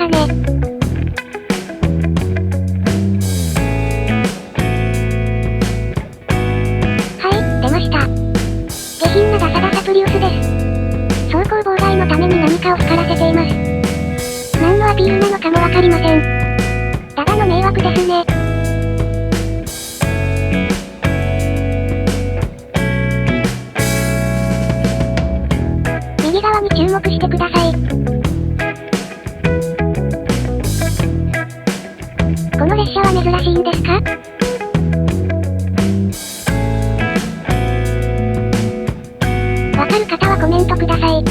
したね。はい、出ました。下品なダサダサプリウスです。走行妨害のために何かを光らせています。何のアピールなのかもわかりません。ただの迷惑ですね。右側に注目してください。この列車は珍しいんですか？わかる方はコメントください。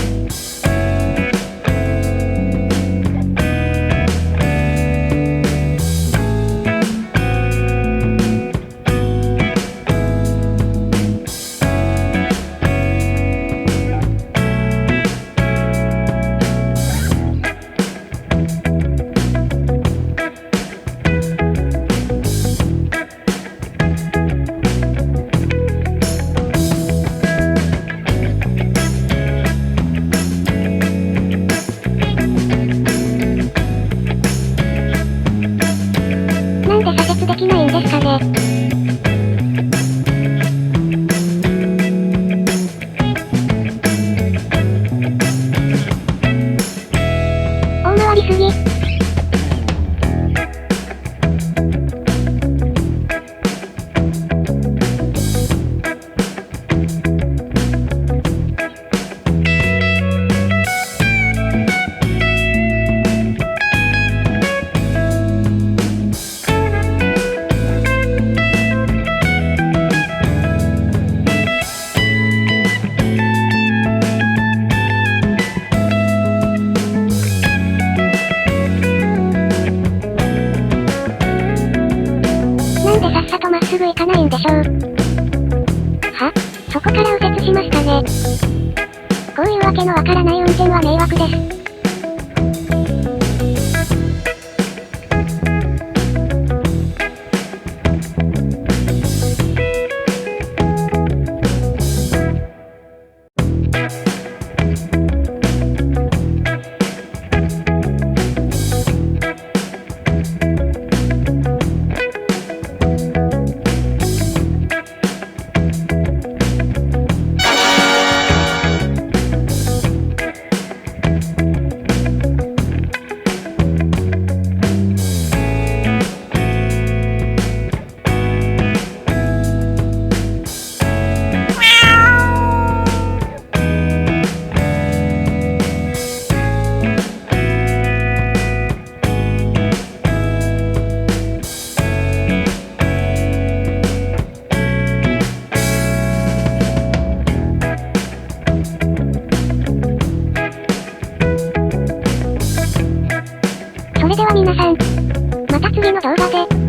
なんで左折できないんですかね。大回りすぎ。なんでさっさとまっすぐ行かないんでしょう。は？そこから右折しましたね。こういうわけのわからない運転は迷惑です。それでは皆さん、また次の動画で。